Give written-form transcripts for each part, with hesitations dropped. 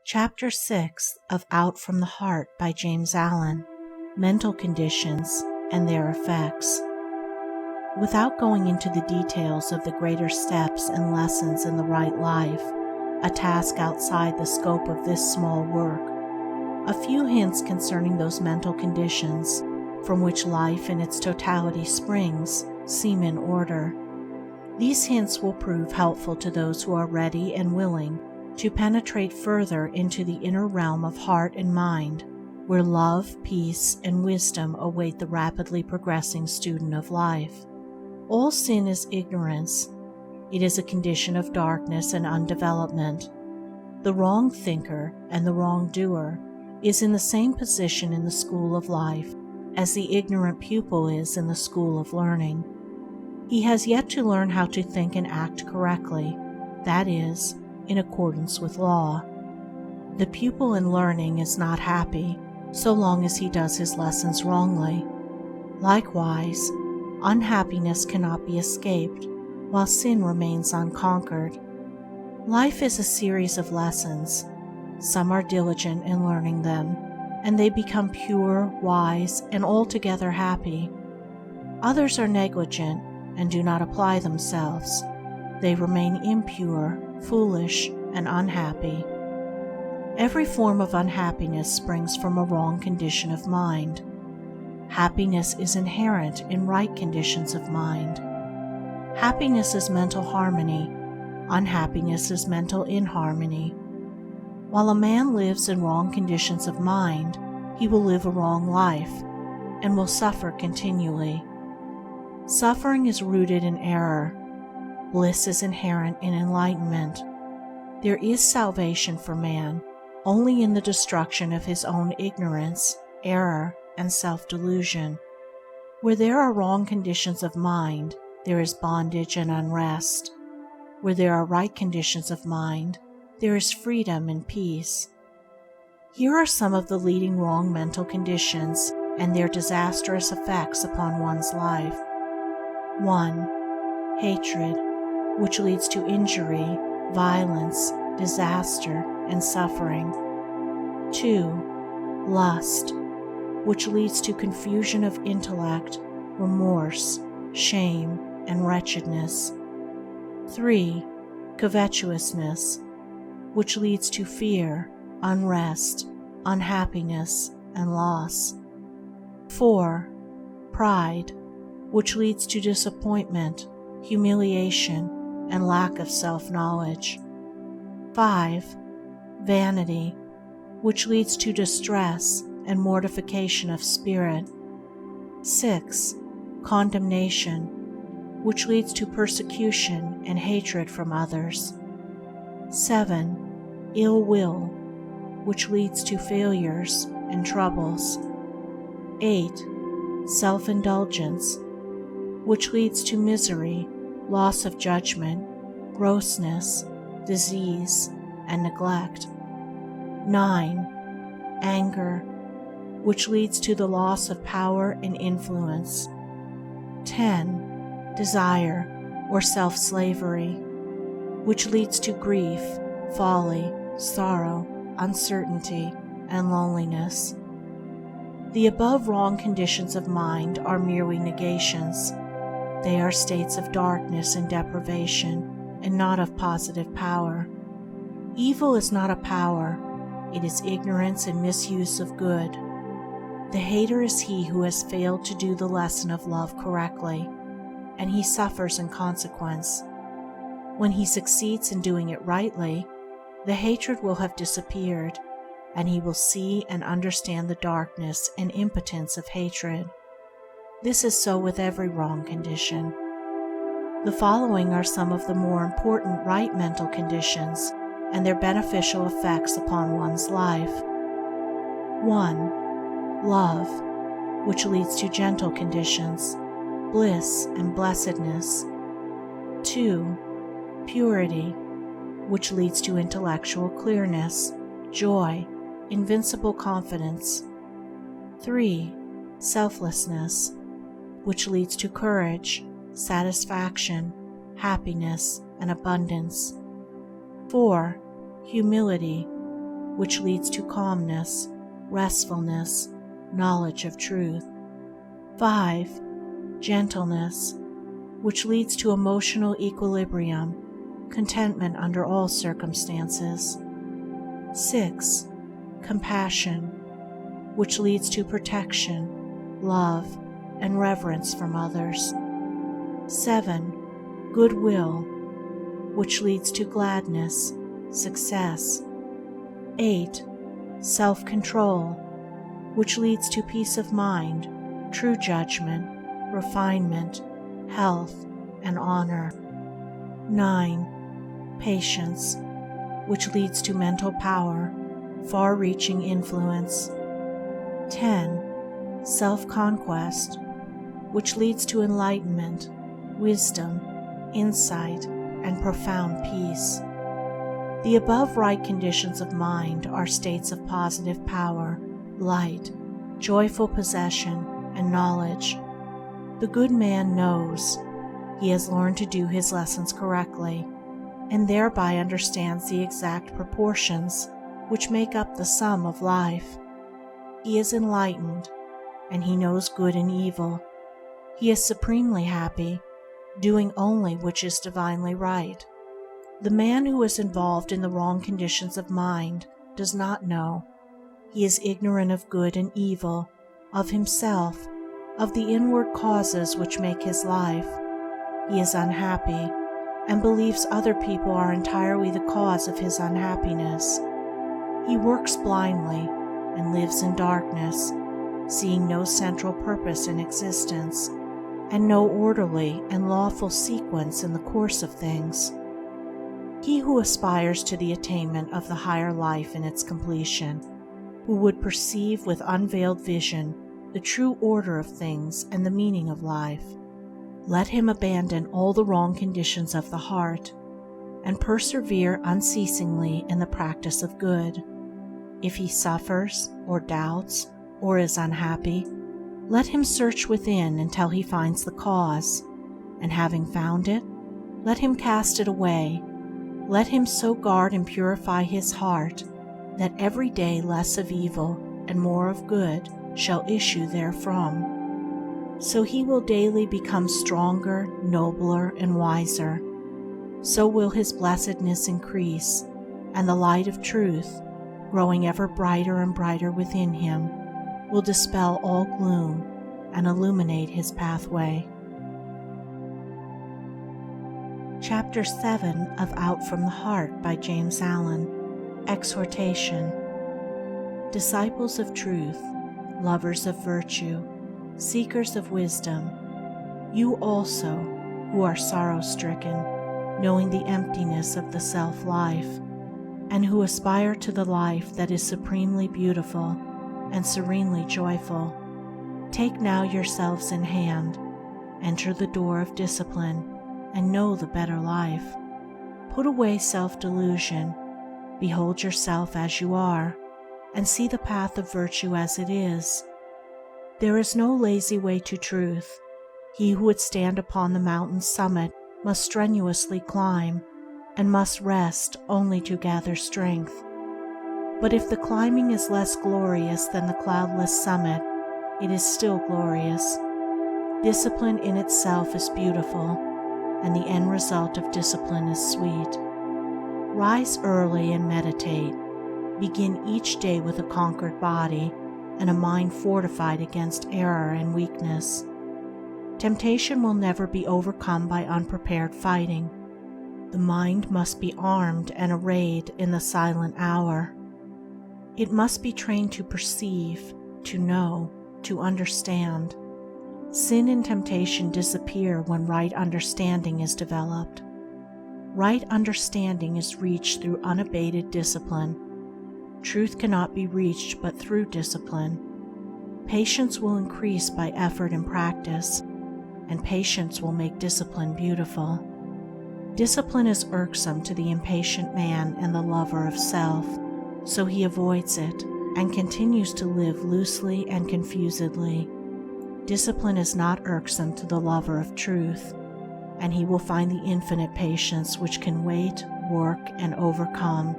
Chapter 6 of Out from the Heart by James Allen, Mental Conditions and Their Effects. Without going into the details of the greater steps and lessons in the right life, a task outside the scope of this small work, a few hints concerning those mental conditions from which life in its totality springs seem in order. These hints will prove helpful to those who are ready and willing to penetrate further into the inner realm of heart and mind, where love, peace, and wisdom await the rapidly progressing student of life. All sin is ignorance. It is a condition of darkness and undevelopment. The wrong thinker and the wrong doer is in the same position in the school of life as the ignorant pupil is in the school of learning. He has yet to learn how to think and act correctly, that is, in accordance with law. The pupil in learning is not happy so long as he does his lessons wrongly. Likewise, unhappiness cannot be escaped while sin remains unconquered. Life is a series of lessons. Some are diligent in learning them, and they become pure, wise, and altogether happy. Others are negligent and do not apply themselves. They remain impure, foolish, and unhappy. Every form of unhappiness springs from a wrong condition of mind. Happiness is inherent in right conditions of mind. Happiness is mental harmony. Unhappiness is mental inharmony. While a man lives in wrong conditions of mind, he will live a wrong life and will suffer continually. Suffering is rooted in error. Bliss is inherent in enlightenment. There is salvation for man only in the destruction of his own ignorance, error, and self-delusion. Where there are wrong conditions of mind, there is bondage and unrest. Where there are right conditions of mind, there is freedom and peace. Here are some of the leading wrong mental conditions and their disastrous effects upon one's life. 1. Hatred, which leads to injury, violence, disaster, and suffering. 2. Lust, which leads to confusion of intellect, remorse, shame, and wretchedness. 3. Covetousness, which leads to fear, unrest, unhappiness, and loss. 4. Pride, which leads to disappointment, humiliation, and lack of self-knowledge. 5. Vanity, which leads to distress and mortification of spirit. 6. Condemnation, which leads to persecution and hatred from others. 7. Ill will, which leads to failures and troubles. 8. Self-indulgence, which leads to misery, loss of judgment, grossness, disease, and neglect. 9. Anger, which leads to the loss of power and influence. 10. Desire, or self-slavery, which leads to grief, folly, sorrow, uncertainty, and loneliness. The above wrong conditions of mind are merely negations. They are states of darkness and deprivation, and not of positive power. Evil is not a power. It is ignorance and misuse of good. The hater is he who has failed to do the lesson of love correctly, and he suffers in consequence. When he succeeds in doing it rightly, the hatred will have disappeared, and he will see and understand the darkness and impotence of hatred. This is so with every wrong condition. The following are some of the more important right mental conditions and their beneficial effects upon one's life. 1. Love, which leads to gentle conditions, bliss and blessedness. 2. Purity, which leads to intellectual clearness, joy, invincible confidence. 3. Selflessness, which leads to courage, satisfaction, happiness, and abundance. 4. Humility, which leads to calmness, restfulness, knowledge of truth. 5. Gentleness, which leads to emotional equilibrium, contentment under all circumstances. 6. Compassion, which leads to protection, love, and reverence from others. 7. Goodwill, which leads to gladness, success. 8. Self-control, which leads to peace of mind, true judgment, refinement, health, and honor. 9. Patience, which leads to mental power, far-reaching influence. 10. Self-conquest, which leads to enlightenment, wisdom, insight, and profound peace. The above right conditions of mind are states of positive power, light, joyful possession, and knowledge. The good man knows. He has learned to do his lessons correctly, and thereby understands the exact proportions which make up the sum of life. He is enlightened, and he knows good and evil. He is supremely happy, doing only which is divinely right. The man who is involved in the wrong conditions of mind does not know. He is ignorant of good and evil, of himself, of the inward causes which make his life. He is unhappy, and believes other people are entirely the cause of his unhappiness. He works blindly and lives in darkness, seeing no central purpose in existence, and no orderly and lawful sequence in the course of things. He who aspires to the attainment of the higher life in its completion, who would perceive with unveiled vision the true order of things and the meaning of life, let him abandon all the wrong conditions of the heart, and persevere unceasingly in the practice of good. If he suffers, or doubts, or is unhappy, let him search within until he finds the cause, and having found it, let him cast it away. Let him so guard and purify his heart that every day less of evil and more of good shall issue therefrom. So he will daily become stronger, nobler, and wiser. So will his blessedness increase, and the light of truth, growing ever brighter and brighter within him, will dispel all gloom and illuminate his pathway. Chapter 7 of Out from the Heart by James Allen. Exhortation. Disciples of truth, lovers of virtue, seekers of wisdom, you also, who are sorrow-stricken, knowing the emptiness of the self-life, and who aspire to the life that is supremely beautiful and serenely joyful, take now yourselves in hand, enter the door of discipline, and know the better life. Put away self-delusion, behold yourself as you are, and see the path of virtue as it is. There is no lazy way to truth. He who would stand upon the mountain's summit must strenuously climb, and must rest only to gather strength. But if the climbing is less glorious than the cloudless summit, it is still glorious. Discipline in itself is beautiful, and the end result of discipline is sweet. Rise early and meditate. Begin each day with a conquered body and a mind fortified against error and weakness. Temptation will never be overcome by unprepared fighting. The mind must be armed and arrayed in the silent hour. It must be trained to perceive, to know, to understand. Sin and temptation disappear when right understanding is developed. Right understanding is reached through unabated discipline. Truth cannot be reached but through discipline. Patience will increase by effort and practice, and patience will make discipline beautiful. Discipline is irksome to the impatient man and the lover of self, so he avoids it and continues to live loosely and confusedly. Discipline is not irksome to the lover of truth, and he will find the infinite patience which can wait, work, and overcome.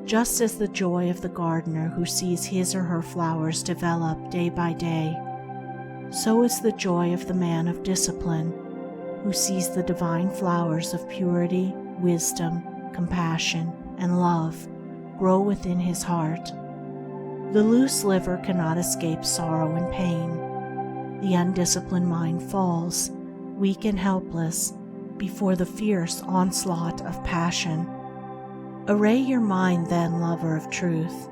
Just as the joy of the gardener who sees his or her flowers develop day by day, so is the joy of the man of discipline who sees the divine flowers of purity, wisdom, compassion, and love grow within his heart. The loose liver cannot escape sorrow and pain. The undisciplined mind falls, weak and helpless, before the fierce onslaught of passion. Array your mind then, lover of truth.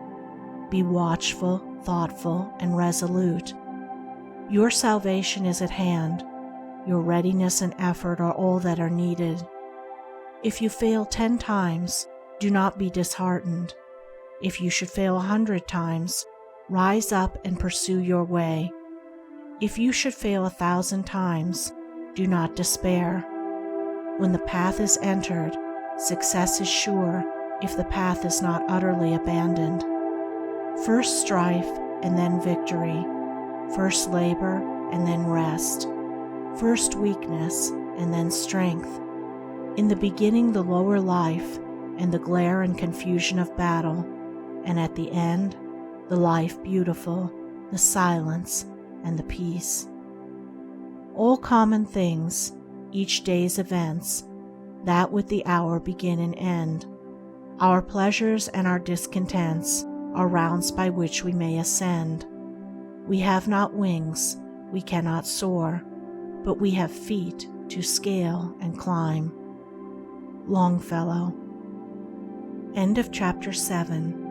Be watchful, thoughtful, and resolute. Your salvation is at hand. Your readiness and effort are all that are needed. If you fail 10 times, do not be disheartened. If you should fail 100 times, rise up and pursue your way. If you should fail 1,000 times, do not despair. When the path is entered, success is sure if the path is not utterly abandoned. First strife and then victory. First labor and then rest. First weakness and then strength. In the beginning the lower life and the glare and confusion of battle, and at the end the life beautiful, the silence and the peace. All common things, each day's events, that with the hour begin and end. Our pleasures and our discontents are rounds by which we may ascend. We have not wings, we cannot soar, but we have feet to scale and climb. Longfellow. End of chapter 7.